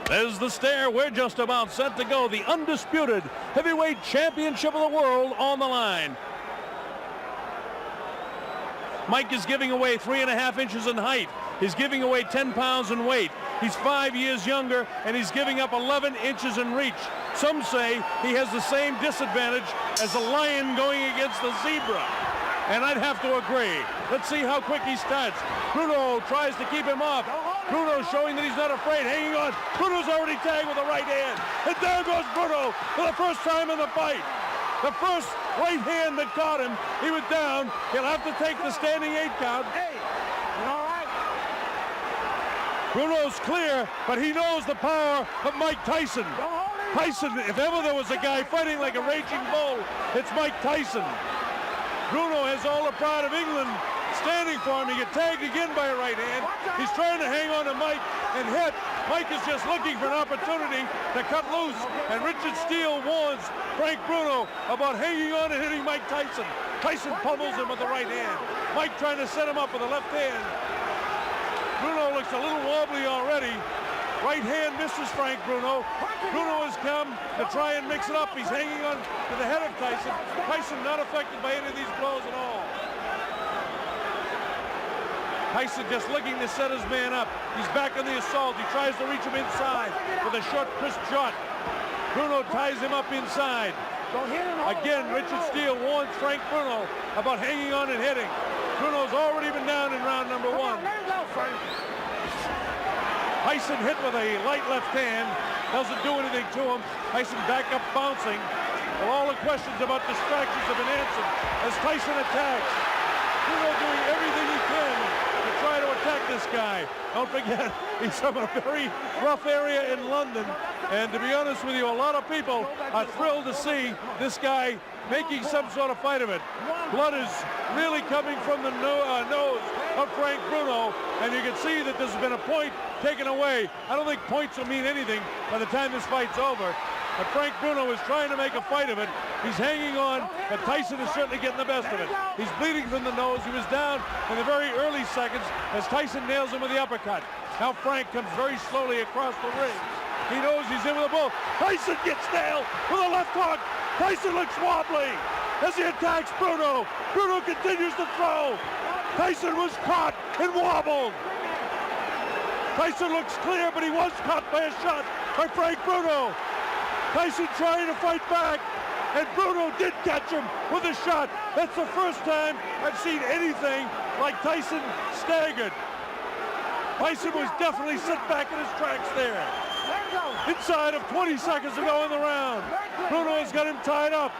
There's the stare. We're just about set to go. The undisputed heavyweight championship of the world on the line. Mike is giving away 3.5 inches in height. He's giving away 10 pounds in weight. He's 5 years younger, and he's giving up 11 inches in reach. Some say he has the same disadvantage as a lion going against the zebra. And I'd have to agree. Let's see how quick he starts. Bruno tries to keep him off. Bruno showing that he's not afraid, hanging on. Bruno's already tagged with a right hand. And there goes Bruno for the first time in the fight. The first right hand that caught him, he was down. He'll have to take the standing 8 count. Hey, you all right? Bruno's clear, but he knows the power of Mike Tyson. Tyson, if ever there was a guy fighting like a raging bull, it's Mike Tyson. Bruno has all the pride of England standing for him. He gets tagged again by a right hand. He's trying to hang on to Mike and hit. Mike is just looking for an opportunity to cut loose. And Richard Steele warns Frank Bruno about hanging on and hitting Mike Tyson. Tyson pummels him with the right hand. Mike trying to set him up with the left hand. Bruno looks a little wobbly already. Right hand misses Frank Bruno. Bruno has come to try and mix it up. He's hanging on to the head of Tyson. Tyson not affected by any of these blows at all. Tyson just looking to set his man up. He's back on the assault. He tries to reach him inside with a short, crisp shot. Bruno ties him up inside. Again, Richard Steele warns Frank Bruno about hanging on and hitting. Bruno's already been down in round number 1. Tyson hit with a light left hand. Doesn't do anything to him. Tyson back up bouncing. Well, all the questions about distractions have been answered as Tyson attacks. Bruno doing everything he can to try to attack this guy. Don't forget, he's from a very rough area in London. And to be honest with you, a lot of people are thrilled to see this guy making some sort of fight of it. Blood is really coming from the nose of Frank Bruno, and you can see that there's been a point taken away. I don't think points will mean anything by the time this fight's over. But Frank Bruno is trying to make a fight of it. He's hanging on, but Tyson is certainly getting the best of it. He's bleeding from the nose. He was down in the very early seconds as Tyson nails him with the uppercut. Now Frank comes very slowly across the ring. He knows he's in with a bull. Tyson gets nailed with a left hook. Tyson looks wobbly as he attacks Bruno. Bruno continues to throw. Tyson was caught and wobbled. Tyson looks clear, but he was caught by a shot by Frank Bruno. Tyson trying to fight back, and Bruno did catch him with a shot. That's the first time I've seen anything like Tyson staggered. Tyson was definitely set back in his tracks there. Inside of 20 seconds to go in the round. Bruno has got him tied up.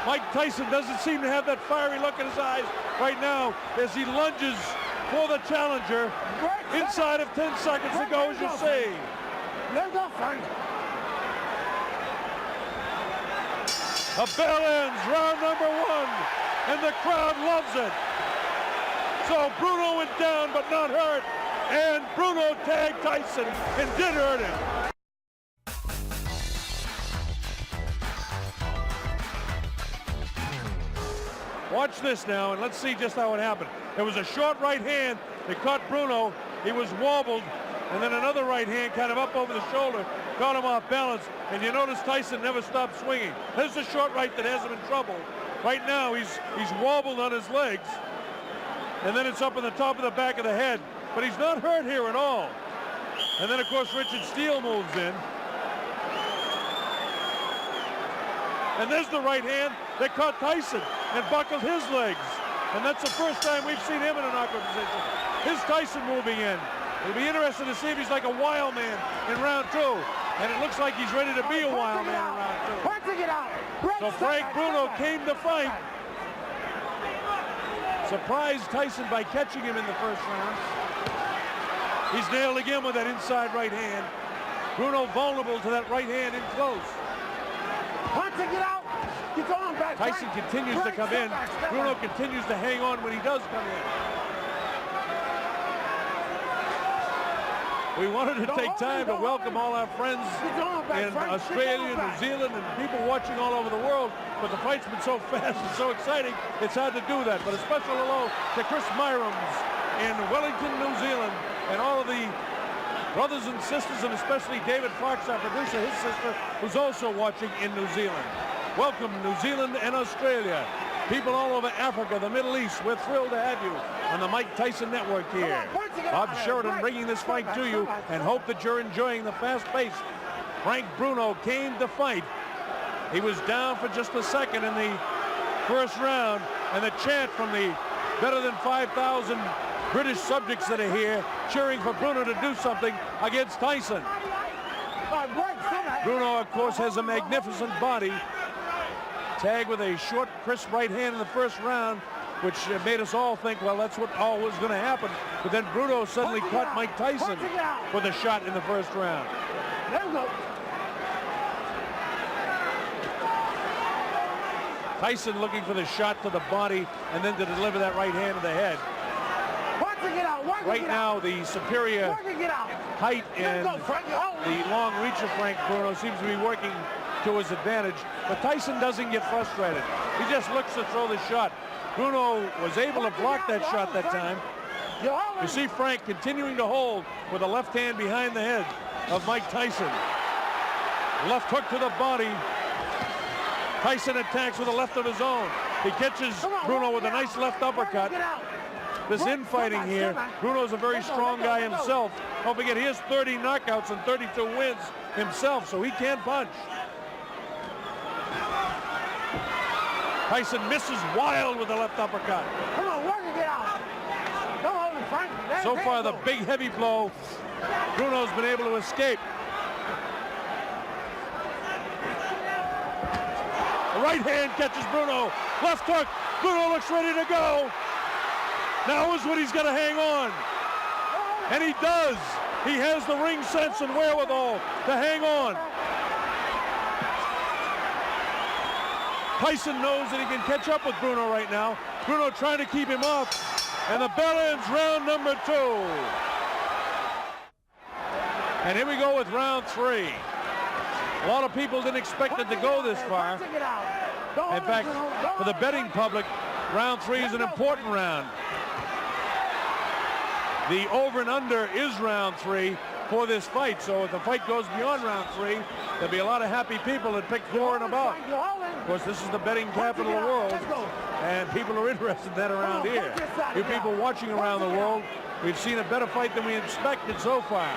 Mike Tyson doesn't seem to have that fiery look in his eyes right now as he lunges for the challenger. Inside of 10 seconds to go, as you see. A bell ends round number 1, and the crowd loves it. So Bruno went down but not hurt, and Bruno tagged Tyson and did hurt him. Watch this now, and let's see just how it happened. It was a short right hand that caught Bruno. He was wobbled, and then another right hand kind of up over the shoulder caught him off balance, and you notice Tyson never stopped swinging. There's a short right that has him in trouble. Right now, he's wobbled on his legs, and then it's up in the top of the back of the head, but he's not hurt here at all. And then, of course, Richard Steele moves in. And there's the right hand that caught Tyson and buckled his legs. And that's the first time we've seen him in an awkward position. Here's Tyson moving in. It'll be interesting to see if he's like a wild man in round 2. And it looks like he's ready to be a wild man in round 2. So Frank Bruno came to fight. Surprised Tyson by catching him in the first round. He's nailed again with that inside right hand. Bruno vulnerable to that right hand in close. Tyson continues to come in. Bruno continues to hang on when he does come in. We wanted to take time to welcome all our friends in Australia, New Zealand, and people watching all over the world, but the fight's been so fast and so exciting, it's hard to do that. But a special hello to Chris Myrams in Wellington, New Zealand, and all of the Brothers and sisters, and especially David Fox, our producer, his sister, who's also watching in New Zealand. Welcome, New Zealand and Australia. People all over Africa, the Middle East, we're thrilled to have you on the Mike Tyson Network here. Bob Sheridan bringing this fight to you, and hope that you're enjoying the fast pace. Frank Bruno came to fight. He was down for just a second in the first round, and the chant from the better than 5,000 British subjects that are here cheering for Bruno to do something against Tyson. Bruno, of course, has a magnificent body. Tagged with a short, crisp right hand in the first round, which made us all think, well, that's what all was going to happen. But then Bruno suddenly caught Mike Tyson with a shot in the first round. Tyson looking for the shot to the body and then to deliver that right hand to the head. Right now, the superior height and the long reach of Frank Bruno seems to be working to his advantage, but Tyson doesn't get frustrated. He just looks to throw the shot. Bruno was able to block that shot that time. You see Frank continuing to hold with a left hand behind the head of Mike Tyson. Left hook to the body. Tyson attacks with a left of his own. He catches Bruno with a nice left uppercut. This infighting here, Bruno's a very strong guy himself. Don't forget, he has 30 knockouts and 32 wins himself, so he can punch. Tyson misses wild with the left uppercut. Come on, work it out. Don't hold him, Frank. So far, the big heavy blow, Bruno's been able to escape. The right hand catches Bruno. Left hook. Bruno looks ready to go. Now is when he's going to hang on. And he does. He has the ring sense and wherewithal to hang on. Tyson knows that he can catch up with Bruno right now. Bruno trying to keep him off. And the bell ends round number 2. And here we go with round 3. A lot of people didn't expect it to go this far. In fact, for the betting public, round 3 is an important round. The over and under is round 3 for this fight. So if the fight goes beyond round 3, there'll be a lot of happy people that pick 4 and above. Of course, this is the betting capital of the world, and people are interested in that around here. You people watching around the world, we've seen a better fight than we expected so far.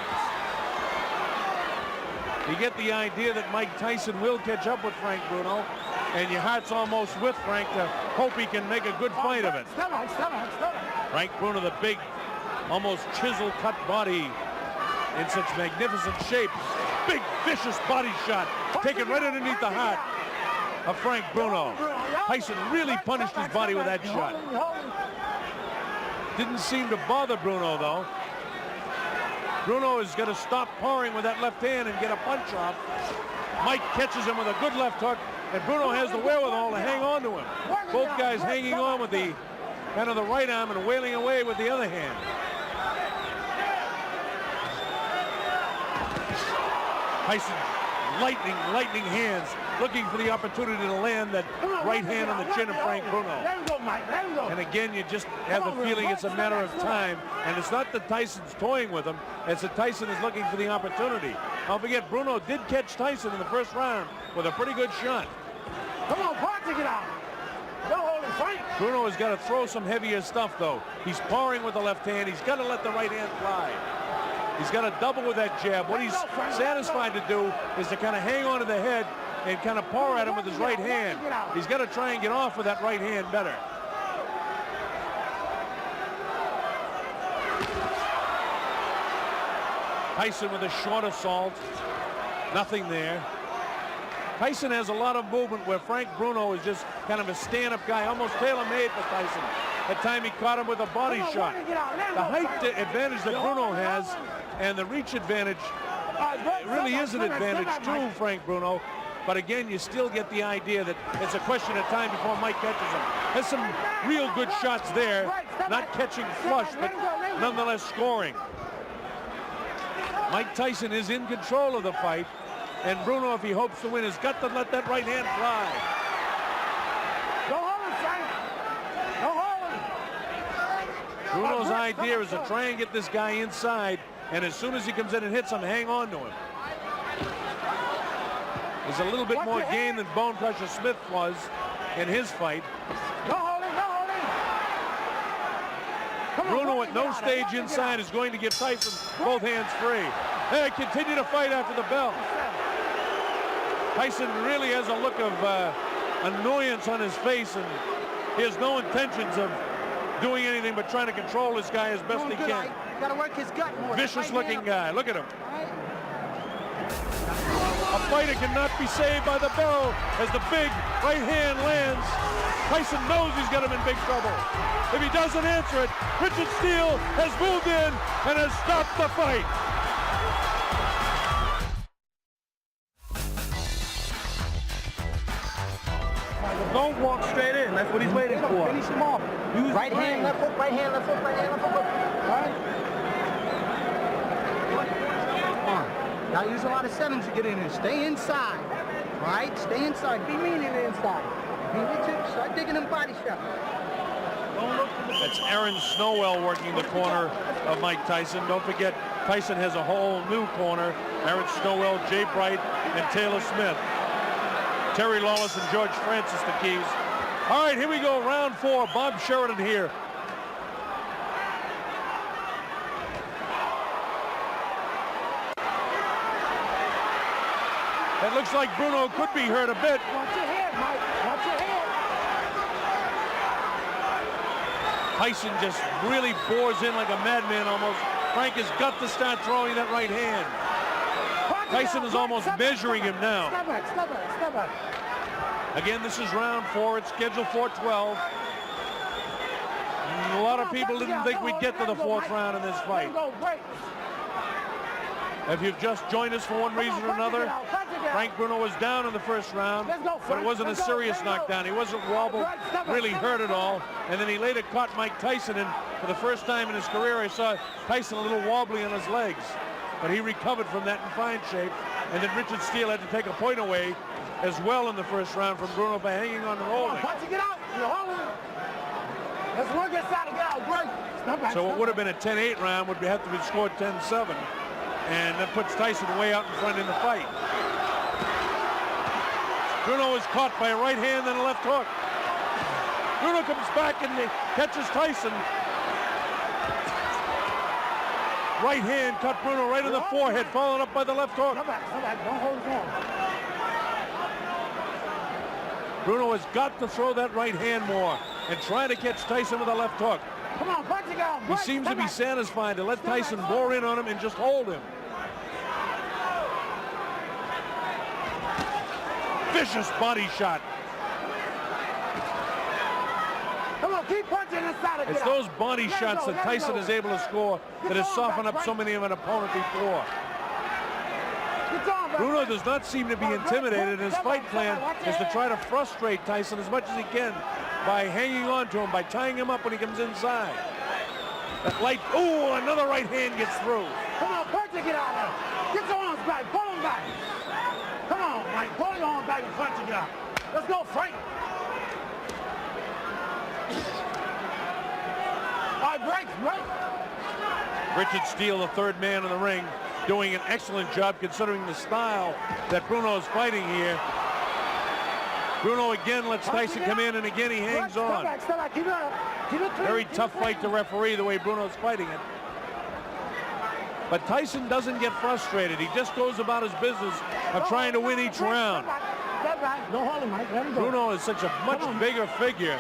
You get the idea that Mike Tyson will catch up with Frank Bruno, and your heart's almost with Frank to hope he can make a good fight of it. Frank Bruno, the big, almost chisel-cut body in such magnificent shape. Big, vicious body shot taken right underneath the heart of Frank Bruno. Tyson really punished his body with that shot. Didn't seem to bother Bruno, though. Bruno is going to stop pawing with that left hand and get a punch off. Mike catches him with a good left hook, and Bruno has the wherewithal to hang on to him. Both guys hanging on with the kind of the right arm and wailing away with the other hand. Tyson, lightning hands, looking for the opportunity to land that right hand on the chin of Frank Bruno. And again, you just have the feeling it's a matter of time. And it's not that Tyson's toying with him, it's that Tyson is looking for the opportunity. Don't forget, Bruno did catch Tyson in the first round with a pretty good shot. Come on, Party, get out. Don't hold him, Frank. Bruno has got to throw some heavier stuff, though. He's pawing with the left hand. He's got to let the right hand fly. He's got to double with that jab. What he's satisfied to do is to kind of hang on to the head and kind of paw at him with his right hand. He's got to try and get off with that right hand better. Tyson with a short assault. Nothing there. Tyson has a lot of movement where Frank Bruno is just kind of a stand-up guy, almost tailor-made for Tyson. That time he caught him with a body shot. The height advantage that Bruno has and the reach advantage really is an advantage to Frank Bruno. But again, you still get the idea that it's a question of time before Mike catches him. There's some real good shots there, not catching flush, but nonetheless scoring. Mike Tyson is in control of the fight, and Bruno, if he hopes to win, has got to let that right hand fly. Don't hold him, Frank. Don't hold him. Bruno's idea is to try and get this guy inside and as soon as he comes in and hits him, hang on to him. He's a little bit more game than Bone Crusher Smith was in his fight. No holding, no holding. Bruno at no stage inside is going to give Tyson both hands free. They continue to fight after the bell. Tyson really has a look of annoyance on his face, and he has no intentions of doing anything but trying to control this guy as best he can. Gotta work his gut more. Vicious looking guy. Look at him. A fighter cannot be saved by the bell as the big right hand lands. Tyson knows he's got him in big trouble. If he doesn't answer it, Richard Steele has moved in and has stopped the fight. Don't walk straight in. That's what he's waiting for. Finish him off. Use Right hand, left hook, right hand, left hook, right hand, left hook. All right. Come on. Gotta use a lot of sevens to get in there. Stay inside. All right? Stay inside. Be mean in the inside. Be Richard. Start digging them body shots. That's Aaron Snowell working the corner of Mike Tyson. Don't forget, Tyson has a whole new corner. Aaron Snowell, Jay Bright, and Taylor Smith. Terry Lawless and George Francis the keys. All right, here we go, round 4. Bob Sheridan here. It looks like Bruno could be hurt a bit. Watch your head, Mike. Watch your head. Tyson just really bores in like a madman almost. Frank has got to start throwing that right hand. Tyson is almost measuring him now. Step back, step back, step back. Again, this is round 4. It's scheduled for 12. A lot of people didn't think we'd get to the 4th round in this fight. If you've just joined us for one reason or another, Frank Bruno was down in the 1st round, but it wasn't a serious knockdown. He wasn't wobbled, really hurt at all. And then he later caught Mike Tyson, and for the first time in his career, I saw Tyson a little wobbly on his legs. But he recovered from that in fine shape. And then Richard Steele had to take a point away as well in the 1st round from Bruno by hanging on and holding. Once you get out, you're holding. Let's work inside and get out. Great. So what would have been a 10-8 round would have to be scored 10-7. And that puts Tyson way out in front in the fight. Bruno is caught by a right hand and a left hook. Bruno comes back and catches Tyson. Right hand cut Bruno right in the forehead, followed up by the left hook. Come back, don't hold his hand. Bruno has got to throw that right hand more and try to catch Tyson with a left hook. Come on, punch it out. He seems to be satisfied to let Tyson bore in on him and just hold him. Vicious body shot. Come on, keep punching inside. It's those body shots that Tyson is able to score that has softened up so many of an opponent before. Bruno does not seem to be intimidated. His fight plan is to try to frustrate Tyson as much as he can by hanging on to him, by tying him up when he comes inside. That light, ooh, another right hand gets through. Come on, punch it, get out of there. Get your arms back, pull them back. Come on, Mike, pull your arms back and punch it, get out. Let's go, Frank. All right, break. Richard Steele, the 3rd man in the ring, doing an excellent job considering the style that Bruno is fighting here. Bruno again lets Tyson come in, and again he hangs on. Very tough fight to referee the way Bruno's fighting it. But Tyson doesn't get frustrated. He just goes about his business of trying to win each round. Bruno is such a much bigger figure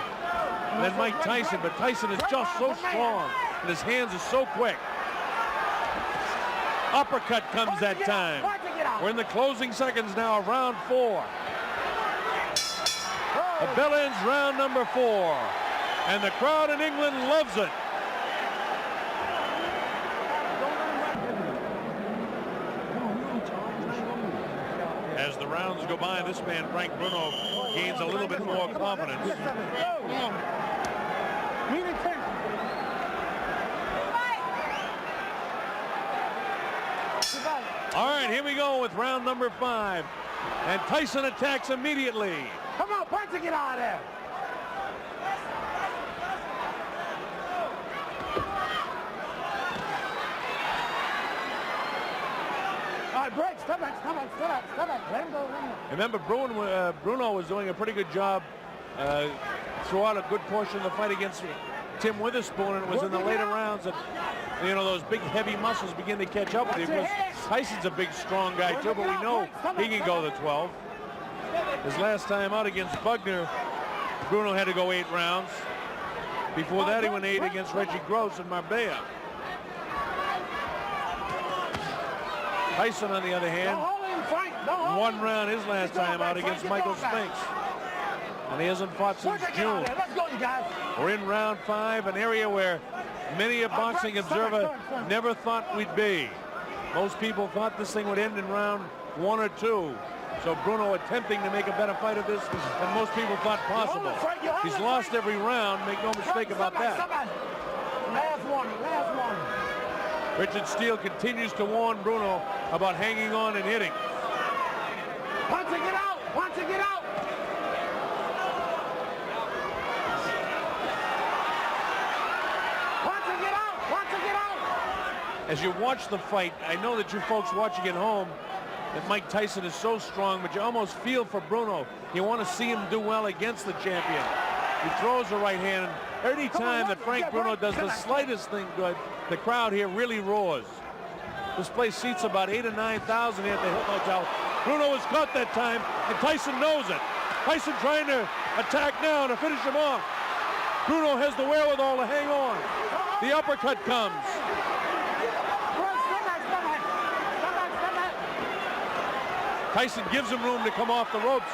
than Mike Tyson, but Tyson is just so strong, and his hands are so quick. Uppercut comes that time. We're in the closing seconds now of round 4. The bell ends round number 4, and the crowd in England loves it. As the rounds go by, this man, Frank Bruno, gains a little bit more confidence. All right, here we go with round number 5. And Tyson attacks immediately. Come on, punch it, get out of there. stop it. Let him go. Remember, Bruno was doing a pretty good job throughout a good portion of the fight against Tim Witherspoon, and it was in the later rounds that, you know, those big heavy muscles begin to catch up with you. Because Tyson's a big, strong guy too, but we know he can go the 12. His last time out against Bugner, Bruno had to go 8 rounds. Before that, he went 8 against Reggie Gross in Marbella. Tyson, on the other hand, 1 round his last time out against Michael Spinks. And he hasn't fought since June. We're in round 5, an area where many a boxing observer never thought we'd be. Most people thought this thing would end in round 1 or 2. So Bruno attempting to make a better fight of this than most people thought possible. He's lost every round, make no mistake about that. Last one. Richard Steele continues to warn Bruno about hanging on and hitting. Punch to get out. As you watch the fight, I know that you folks watching at home, that Mike Tyson is so strong, but you almost feel for Bruno. You want to see him do well against the champion. He throws the right hand. Every time that Frank Bruno does the slightest thing good, the crowd here really roars. This place seats about 8,000 or 9,000 here at the Hilton Hotel. Bruno was caught that time, and Tyson knows it. Tyson trying to attack now to finish him off. Bruno has the wherewithal to hang on. The uppercut comes. Tyson gives him room to come off the ropes.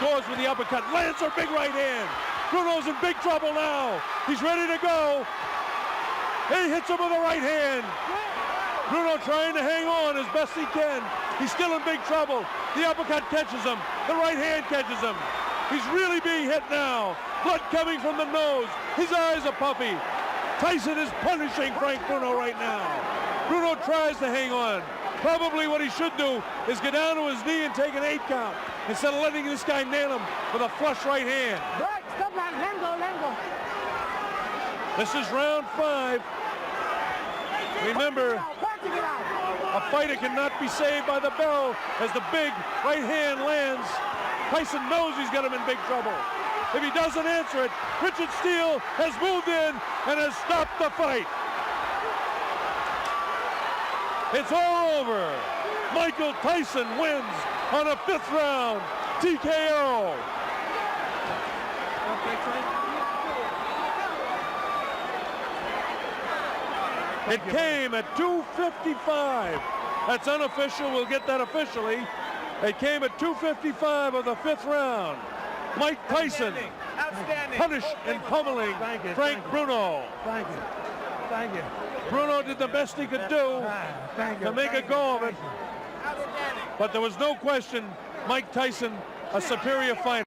Scores with the uppercut. Lands a big right hand. Bruno's in big trouble now. He's ready to go. He hits him with a right hand. Bruno trying to hang on as best he can. He's still in big trouble. The uppercut catches him. The right hand catches him. He's really being hit now. Blood coming from the nose. His eyes are puffy. Tyson is punishing Frank Bruno right now. Bruno tries to hang on. Probably what he should do is get down to his knee and take an 8 count instead of letting this guy nail him with a flush right hand. Let him go. This is round 5. Remember, a fighter cannot be saved by the bell as the big right hand lands. Tyson knows he's got him in big trouble. If he doesn't answer it, Richard Steele has moved in and has stopped the fight. It's all over. Michael Tyson wins on a 5th round TKO. It came at 2:55. That's unofficial. We'll get that officially. It came at 2:55 of the 5th round. Mike Tyson punished and pummeling Frank Bruno. Thank you. Bruno did the best he could do to make a go of it. But there was no question Mike Tyson, a superior fighter.